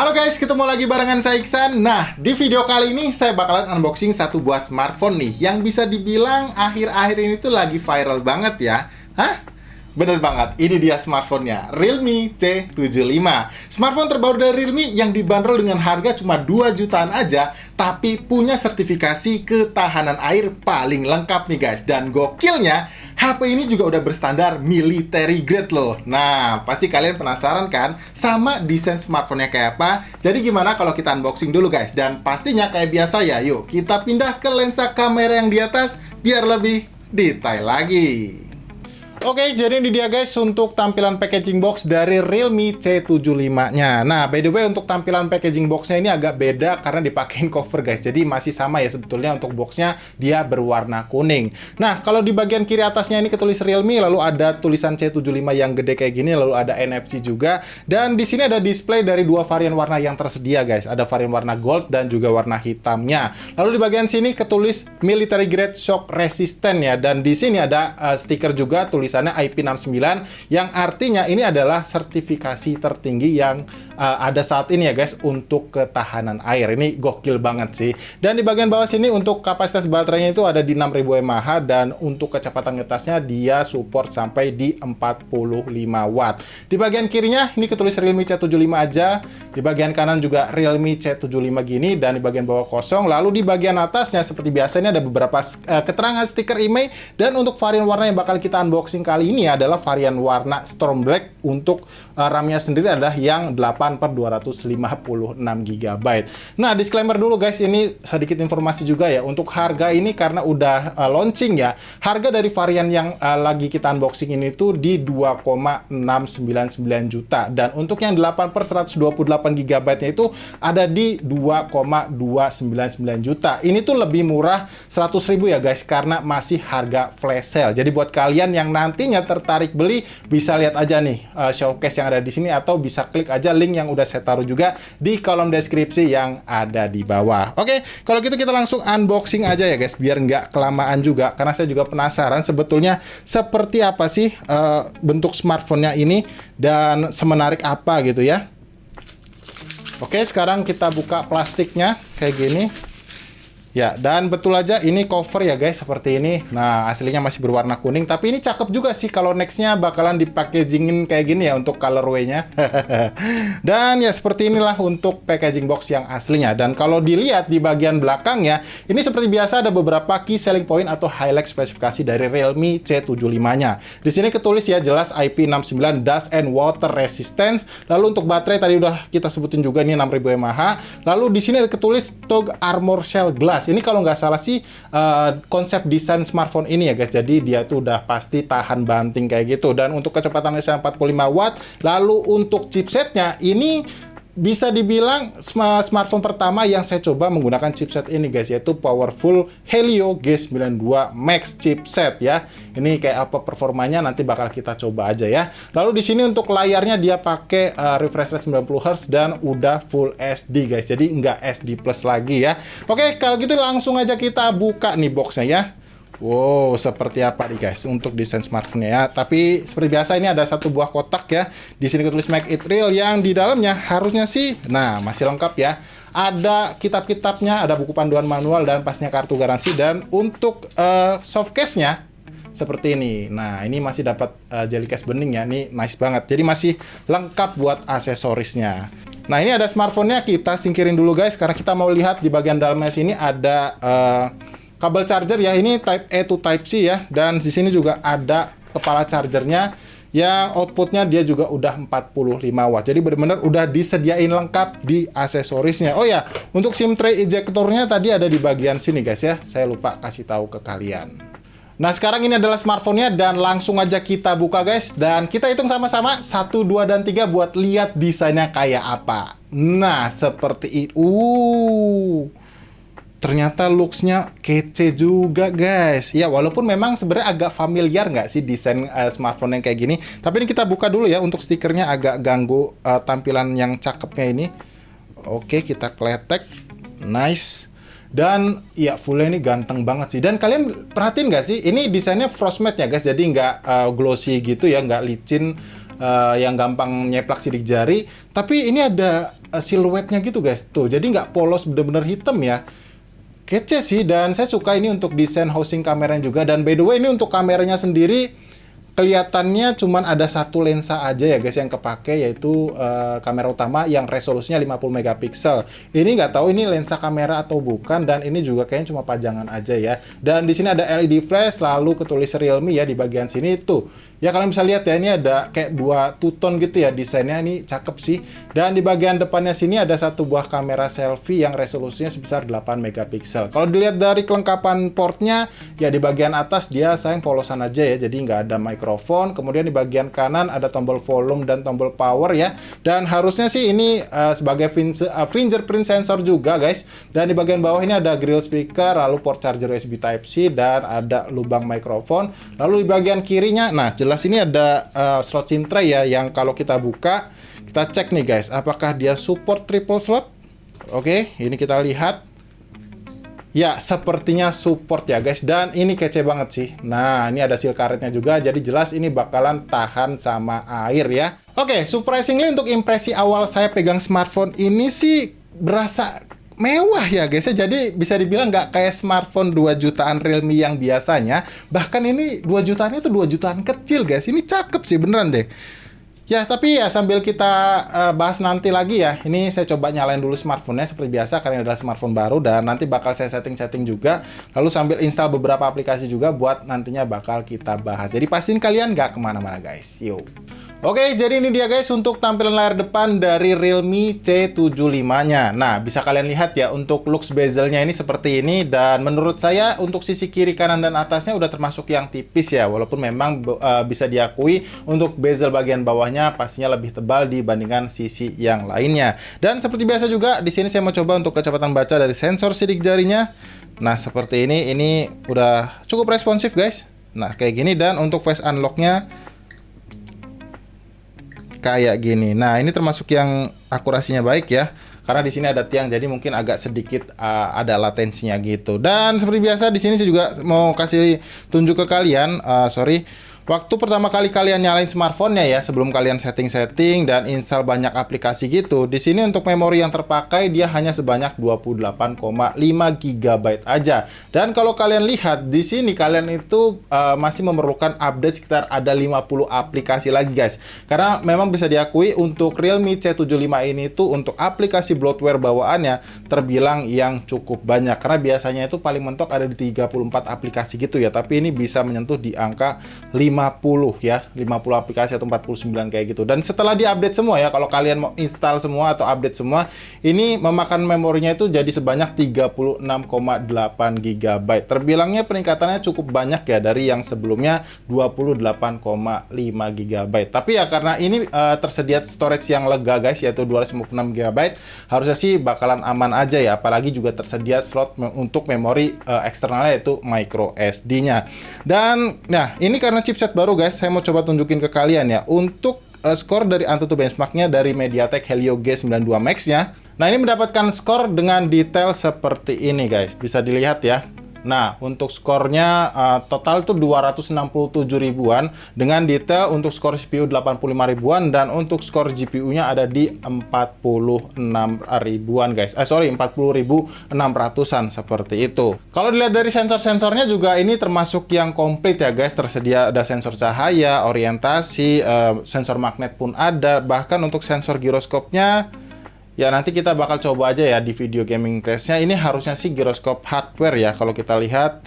Halo guys, ketemu lagi barengan saya Iksan. Nah, di video kali ini saya bakalan unboxing satu buah smartphone nih yang bisa dibilang akhir-akhir ini tuh lagi viral banget ya. Hah? Bener banget, ini dia smartphone-nya, Realme C75. Smartphone terbaru dari Realme yang dibanderol dengan harga cuma 2 jutaan aja, tapi punya sertifikasi ketahanan air paling lengkap nih guys. Dan gokilnya, HP ini juga udah berstandar military grade loh. Nah, pasti kalian penasaran kan sama desain smartphone-nya kayak apa? Jadi gimana kalau kita unboxing dulu guys? Dan pastinya kayak biasa ya, yuk kita pindah ke lensa kamera yang di atas biar lebih detail lagi. Oke, jadi ini dia guys untuk tampilan packaging box dari Realme C75-nya. Nah, by the way untuk tampilan packaging box-nya ini agak beda karena dipakein cover guys. Jadi masih sama ya sebetulnya untuk box-nya dia berwarna kuning. Nah, kalau di bagian kiri atasnya ini ketulis Realme, lalu ada tulisan C75 yang gede kayak gini, lalu ada NFC juga. Dan di sini ada display dari dua varian warna yang tersedia guys. Ada varian warna gold dan juga warna hitamnya. Lalu di bagian sini ketulis military grade shock resistant ya. Dan di sini ada stiker juga tulisannya IP69 yang artinya ini adalah sertifikasi tertinggi yang ada saat ini ya guys untuk ketahanan air. Ini gokil banget sih. Dan di bagian bawah sini untuk kapasitas baterainya itu ada di 6000 mAh dan untuk kecepatan ngetasnya dia support sampai di 45 watt. Di bagian kirinya ini ketulis Realme C75 aja. Di bagian kanan juga Realme C75 gini dan di bagian bawah kosong. Lalu di bagian atasnya seperti biasa ini ada beberapa keterangan stiker IMEI dan untuk varian warna yang bakal kita unboxing kali ini adalah varian warna Storm Black. Untuk RAM-nya sendiri adalah yang 8/256 GB. Nah, disclaimer dulu guys, ini sedikit informasi juga ya. Untuk harga ini karena udah launching ya, harga dari varian yang lagi kita unboxing ini tuh di 2,699 juta. Dan untuk yang 8/128 GB-nya itu ada di 2,299 juta. Ini tuh lebih murah 100.000 ya guys, karena masih harga flash sale. Jadi buat kalian yang nantinya tertarik beli, bisa lihat aja nih showcase yang ada di sini atau bisa klik aja link yang udah saya taruh juga di kolom deskripsi yang ada di bawah. Oke, kalau gitu kita langsung unboxing aja ya guys, biar nggak kelamaan juga, karena saya juga penasaran sebetulnya seperti apa sih bentuk smartphone-nya ini dan semenarik apa gitu ya. Oke, sekarang kita buka plastiknya kayak gini. Ya, dan betul aja ini cover ya guys, seperti ini. Nah, aslinya masih berwarna kuning, tapi ini cakep juga sih kalau nextnya bakalan dipackagingin kayak gini ya untuk colorway-nya. Dan ya seperti inilah untuk packaging box yang aslinya. Dan kalau dilihat di bagian belakangnya, ini seperti biasa ada beberapa key selling point atau highlight spesifikasi dari Realme C75-nya. Di sini ketulis ya jelas IP69 dust and water resistance. Lalu untuk baterai tadi udah kita sebutin juga ini 6000 mAh. Lalu di sini ada ketulis TOG Armor Shell Glass. Ini kalau nggak salah sih konsep desain smartphone ini ya guys. Jadi dia tuh udah pasti tahan banting kayak gitu. Dan untuk kecepatan listriknya 45 watt. Lalu untuk chipsetnya ini bisa dibilang smartphone pertama yang saya coba menggunakan chipset ini guys, yaitu powerful Helio G92 Max chipset ya. Ini kayak apa performanya nanti bakal kita coba aja ya. Lalu di sini untuk layarnya dia pakai refresh rate 90 Hz dan udah full SD guys. Jadi nggak SD plus lagi ya. Oke, kalau gitu langsung aja kita buka nih boxnya ya. Wow, seperti apa nih guys untuk desain smartphone ya. Tapi seperti biasa ini ada satu buah kotak ya. Di sini ketulis Make It Real yang di dalamnya harusnya sih, nah masih lengkap ya. Ada kitab-kitabnya, ada buku panduan manual dan pastinya kartu garansi. Dan untuk soft case-nya seperti ini. Nah, ini masih dapat jelly case bening ya. Ini nice banget. Jadi masih lengkap buat aksesorisnya. Nah, ini ada smartphone-nya, kita singkirin dulu guys karena kita mau lihat di bagian dalamnya sini ada kabel charger ya, ini Type A to Type C ya, dan di sini juga ada kepala chargernya yang outputnya dia juga udah 45 watt. Jadi benar-benar udah disediain lengkap di aksesorisnya. Oh ya, untuk SIM tray ejectornya tadi ada di bagian sini guys ya, saya lupa kasih tahu ke kalian. Nah, sekarang ini adalah smartphone-nya dan langsung aja kita buka guys, dan kita hitung sama-sama 1, 2, dan 3 buat lihat desainnya kayak apa. Nah, seperti itu. Ternyata looks-nya kece juga guys. Ya walaupun memang sebenarnya agak familiar nggak sih desain smartphone yang kayak gini. Tapi ini kita buka dulu ya, untuk stikernya agak ganggu tampilan yang cakepnya ini. Oke, kita kletek. Nice. Dan ya fullnya ini ganteng banget sih. Dan kalian perhatiin nggak sih, ini desainnya frostmatte ya guys. Jadi nggak glossy gitu ya, nggak licin. yang gampang nyeplak sidik jari. Tapi ini ada siluetnya gitu guys, tuh. Jadi nggak polos bener-bener hitam ya. Kece sih, dan saya suka ini untuk desain housing kameranya juga. Dan by the way, ini untuk kameranya sendiri kelihatannya cuman ada satu lensa aja ya guys yang kepake, yaitu kamera utama yang resolusinya 50 megapiksel. Ini nggak tahu ini lensa kamera atau bukan, dan ini juga kayaknya cuma pajangan aja ya. Dan di sini ada LED flash, lalu ketulis Realme ya di bagian sini tuh. Ya kalian bisa lihat ya, ini ada kayak dua two-tone gitu ya desainnya, ini cakep sih. Dan di bagian depannya sini ada satu buah kamera selfie yang resolusinya sebesar 8 megapiksel. Kalau dilihat dari kelengkapan portnya, ya di bagian atas dia sayang polosan aja ya, jadi nggak ada mikrofon. Kemudian di bagian kanan ada tombol volume dan tombol power ya. Dan harusnya sih ini sebagai fingerprint sensor juga guys. Dan di bagian bawah ini ada grill speaker, lalu port charger USB Type-C, dan ada lubang mikrofon. Lalu di bagian kirinya, nah jelas ini ada slot SIM tray ya, yang kalau kita buka, kita cek nih guys, apakah dia support triple slot. Oke, ini kita lihat. Ya, sepertinya support ya guys, dan ini kece banget sih. Nah, ini ada seal karetnya juga, jadi jelas ini bakalan tahan sama air ya. Oke, surprisingly untuk impresi awal saya pegang smartphone ini sih berasa mewah ya guys ya. Jadi bisa dibilang nggak kayak smartphone 2 jutaan Realme yang biasanya. Bahkan ini 2 jutaan itu 2 jutaan kecil guys. Ini cakep sih beneran deh. Ya, tapi ya sambil kita bahas nanti lagi ya. Ini saya coba nyalain dulu smartphone-nya seperti biasa karena ini adalah smartphone baru, dan nanti bakal saya setting-setting juga. Lalu sambil install beberapa aplikasi juga buat nantinya bakal kita bahas. Jadi pastiin kalian nggak kemana-mana guys. Yuk. Oke, jadi ini dia guys untuk tampilan layar depan dari Realme C75-nya. Nah, bisa kalian lihat ya untuk looks bezelnya ini seperti ini, dan menurut saya untuk sisi kiri, kanan, dan atasnya udah termasuk yang tipis ya. Walaupun memang bisa diakui untuk bezel bagian bawahnya pastinya lebih tebal dibandingkan sisi yang lainnya. Dan seperti biasa juga di sini saya mau coba untuk kecepatan baca dari sensor sidik jarinya. Nah, seperti ini udah cukup responsif guys. Nah, kayak gini, dan untuk face unlock-nya kayak gini. Nah, ini termasuk yang akurasinya baik ya. Karena di sini ada tiang, jadi mungkin agak sedikit ada latensinya gitu. Dan seperti biasa di sini saya juga mau kasih tunjuk ke kalian, waktu pertama kali kalian nyalain smartphone-nya ya, sebelum kalian setting-setting dan install banyak aplikasi gitu, di sini untuk memori yang terpakai dia hanya sebanyak 28,5 GB aja. Dan kalau kalian lihat di sini, kalian itu masih memerlukan update sekitar ada 50 aplikasi lagi guys. Karena memang bisa diakui untuk Realme C75 ini tuh untuk aplikasi bloatware bawaannya terbilang yang cukup banyak. Karena biasanya itu paling mentok ada di 34 aplikasi gitu ya, tapi ini bisa menyentuh di angka 50 ya, 50 aplikasi atau 49 kayak gitu. Dan setelah diupdate semua ya, kalau kalian mau install semua atau update semua, ini memakan memorinya itu jadi sebanyak 36,8 GB. Terbilangnya peningkatannya cukup banyak ya dari yang sebelumnya 28,5 GB. Tapi ya karena ini tersedia storage yang lega guys, yaitu 256 GB, harusnya sih bakalan aman aja ya, apalagi juga tersedia slot untuk memori eksternalnya yaitu micro SD-nya. Dan nah, ini karena chipset baru guys, saya mau coba tunjukin ke kalian ya untuk skor dari AnTuTu benchmarknya dari MediaTek Helio G92 Max-nya. Nah, ini mendapatkan skor dengan detail seperti ini guys, bisa dilihat ya. Nah, untuk skornya total tuh 267 ribuan, dengan detail untuk skor CPU 85 ribuan, dan untuk skor GPU-nya ada di 46 ribuan guys. 40.600-an seperti itu. Kalau dilihat dari sensor-sensornya juga ini termasuk yang komplit ya guys. Tersedia ada sensor cahaya, orientasi, sensor magnet pun ada, bahkan untuk sensor giroskopnya ya nanti kita bakal coba aja ya di video gaming testnya. Ini harusnya sih giroskop hardware ya. Kalau kita lihat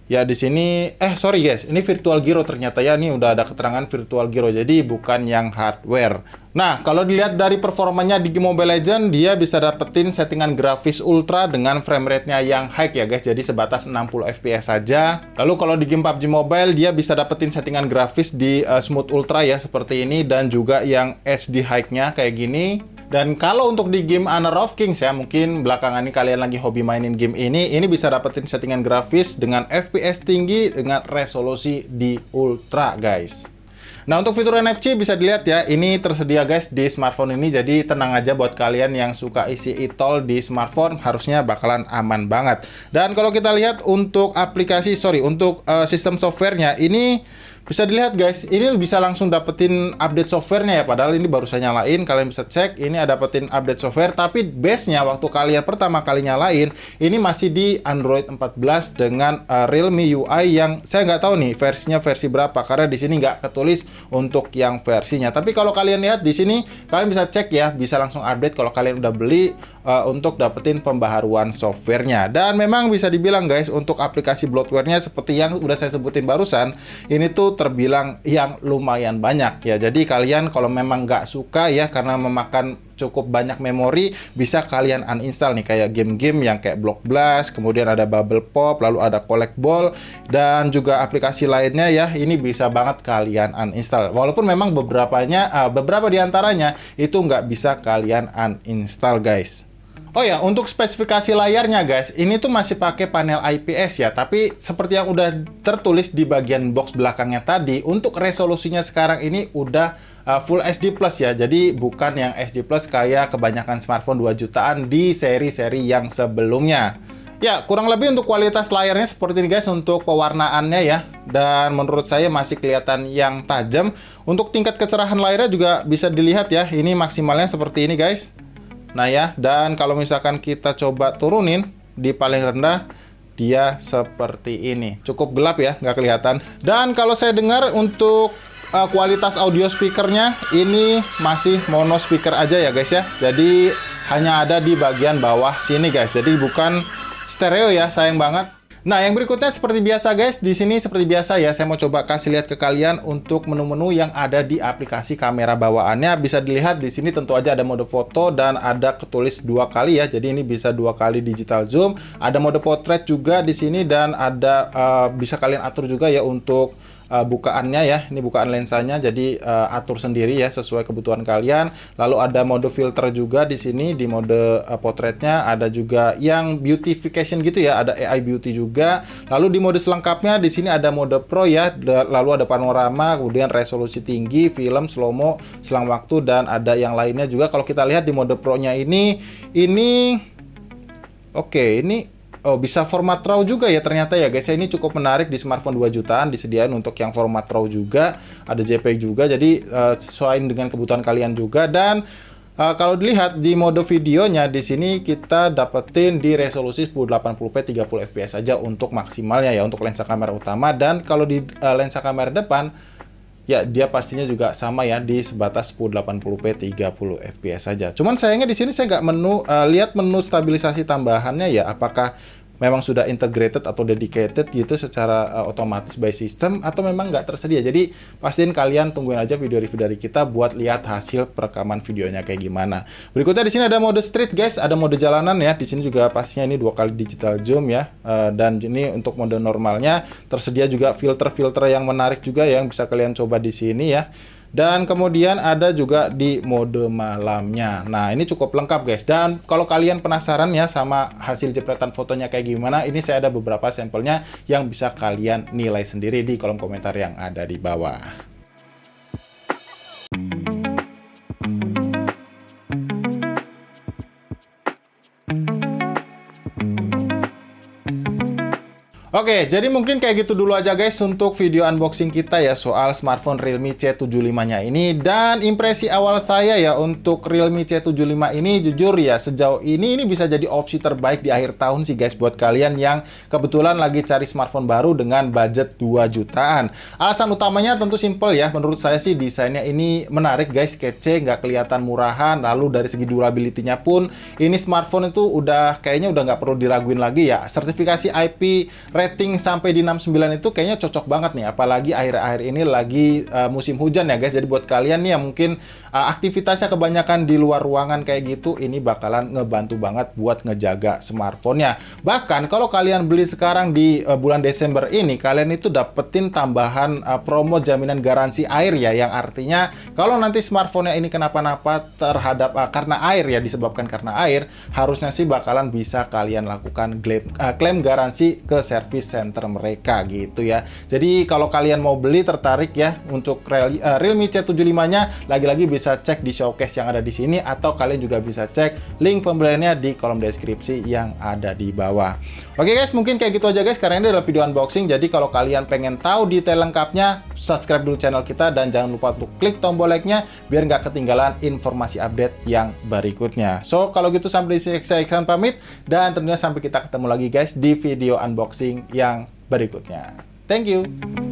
ya di sini, sorry guys, ini virtual gyro ternyata ya. Ini udah ada keterangan virtual gyro, jadi bukan yang hardware. Nah, kalau dilihat dari performanya di game Mobile Legends, dia bisa dapetin settingan grafis ultra dengan frame rate-nya yang high ya guys. Jadi sebatas 60 fps saja. Lalu kalau di game PUBG Mobile, dia bisa dapetin settingan grafis di smooth ultra ya seperti ini, dan juga yang HD high-nya kayak gini. Dan kalau untuk di game Honor of Kings ya, mungkin belakangan ini kalian lagi hobi mainin game ini bisa dapetin settingan grafis dengan FPS tinggi dengan resolusi di ultra guys. Nah, untuk fitur NFC bisa dilihat ya, ini tersedia guys di smartphone ini, jadi tenang aja buat kalian yang suka isi e-tol di smartphone, harusnya bakalan aman banget. Dan kalau kita lihat untuk aplikasi, untuk sistem softwarenya, ini Bisa dilihat guys, ini bisa langsung dapetin update softwarenya ya. Padahal ini baru saya nyalain, kalian bisa cek, ini ada dapetin update software. Tapi base-nya waktu kalian pertama kali nyalain, ini masih di Android 14 dengan Realme UI yang saya nggak tahu nih versinya versi berapa. Karena di sini nggak ketulis untuk yang versinya. Tapi kalau kalian lihat di sini, kalian bisa cek ya, bisa langsung update kalau kalian udah beli untuk dapetin pembaharuan softwarenya. Dan memang bisa dibilang guys, untuk aplikasi bloatware-nya seperti yang udah saya sebutin barusan, ini tuh terbilang yang lumayan banyak ya. Jadi kalian kalau memang nggak suka ya karena memakan cukup banyak memori, bisa kalian uninstall nih kayak game-game yang kayak Block Blast, kemudian ada Bubble Pop, lalu ada Collect Ball, dan juga aplikasi lainnya ya. Ini bisa banget kalian uninstall. Walaupun memang beberapa diantaranya itu nggak bisa kalian uninstall guys. Oh ya, untuk spesifikasi layarnya guys, ini tuh masih pakai panel IPS ya, tapi seperti yang udah tertulis di bagian box belakangnya tadi, untuk resolusinya sekarang ini udah Full HD Plus ya, jadi bukan yang HD Plus kayak kebanyakan smartphone 2 jutaan di seri-seri yang sebelumnya. Ya, kurang lebih untuk kualitas layarnya seperti ini guys, untuk pewarnaannya ya, dan menurut saya masih kelihatan yang tajam. Untuk tingkat kecerahan layarnya juga bisa dilihat ya, ini maksimalnya seperti ini guys. Nah ya, dan kalau misalkan kita coba turunin di paling rendah, dia seperti ini. Cukup gelap ya, nggak kelihatan. Dan kalau saya dengar untuk kualitas audio speakernya, ini masih mono speaker aja ya guys ya. Jadi hanya ada di bagian bawah sini guys. Jadi bukan stereo ya, sayang banget. Nah, yang berikutnya seperti biasa guys, di sini seperti biasa ya, saya mau coba kasih lihat ke kalian untuk menu-menu yang ada di aplikasi kamera bawaannya. Bisa dilihat di sini tentu aja ada mode foto dan ada ketulis 2 kali ya. Jadi ini bisa 2 kali digital zoom. Ada mode portrait juga di sini dan ada bisa kalian atur juga ya untuk bukaannya ya. Ini bukaan lensanya, jadi atur sendiri ya sesuai kebutuhan kalian. Lalu ada mode filter juga di sini di mode potretnya. Ada juga yang beautification gitu ya, ada AI beauty juga. Lalu di mode selengkapnya di sini ada mode pro ya. Lalu ada panorama, kemudian resolusi tinggi, film, slow-mo, selang waktu, dan ada yang lainnya juga. Kalau kita lihat di mode pro-nya ini oke, ini bisa format RAW juga ya ternyata ya guys. Ini cukup menarik, di smartphone 2 jutaan disediain untuk yang format RAW juga, ada JPEG juga, jadi sesuai dengan kebutuhan kalian juga. Dan kalau dilihat di mode videonya di sini kita dapetin di resolusi 1080p 30 fps aja untuk maksimalnya ya, untuk lensa kamera utama. Dan kalau di lensa kamera depan ya dia pastinya juga sama ya, di sebatas 1080p 30 fps saja. Cuman sayangnya di sini saya nggak lihat menu stabilisasi tambahannya ya, apakah memang sudah integrated atau dedicated gitu secara otomatis by system, atau memang nggak tersedia. Jadi pastiin kalian tungguin aja video review dari kita buat lihat hasil perekaman videonya kayak gimana. Berikutnya di sini ada mode street guys, ada mode jalanan ya. Di sini juga pastinya ini 2 kali digital zoom ya. Dan ini untuk mode normalnya tersedia juga filter-filter yang menarik juga ya, yang bisa kalian coba di sini ya. Dan kemudian ada juga di mode malamnya. Nah, ini cukup lengkap guys. Dan kalau kalian penasaran ya sama hasil jepretan fotonya kayak gimana, ini saya ada beberapa sampelnya yang bisa kalian nilai sendiri di kolom komentar yang ada di bawah. Oke, jadi mungkin kayak gitu dulu aja guys untuk video unboxing kita ya soal smartphone Realme C75-nya ini. Dan impresi awal saya ya untuk Realme C75 ini, jujur ya sejauh ini bisa jadi opsi terbaik di akhir tahun sih guys buat kalian yang kebetulan lagi cari smartphone baru dengan budget 2 jutaan. Alasan utamanya tentu simple ya, menurut saya sih desainnya ini menarik guys, kece, nggak kelihatan murahan. Lalu dari segi durability-nya pun ini smartphone itu kayaknya udah nggak perlu diraguin lagi ya. Sertifikasi IP rating sampai di 69 itu kayaknya cocok banget nih, apalagi akhir-akhir ini lagi musim hujan ya guys. Jadi buat kalian nih yang mungkin aktivitasnya kebanyakan di luar ruangan kayak gitu, ini bakalan ngebantu banget buat ngejaga smartphone-nya. Bahkan kalau kalian beli sekarang di bulan Desember ini, kalian itu dapetin tambahan promo jaminan garansi air ya, yang artinya kalau nanti smartphone-nya ini kenapa-napa terhadap karena air ya, disebabkan karena air, harusnya sih bakalan bisa kalian lakukan klaim garansi ke service center mereka gitu ya. Jadi kalau kalian mau beli, tertarik ya untuk Realme C75-nya, lagi-lagi bisa cek di showcase yang ada di sini, atau kalian juga bisa cek link pembeliannya di kolom deskripsi yang ada di bawah. Oke guys, mungkin kayak gitu aja guys, karena ini adalah video unboxing. Jadi kalau kalian pengen tahu detail lengkapnya, subscribe dulu channel kita dan jangan lupa untuk klik tombol like-nya biar nggak ketinggalan informasi update yang berikutnya. So, kalau gitu sampai di sini saya Iksan pamit, dan tentunya sampai kita ketemu lagi guys di video unboxing yang berikutnya. Thank you.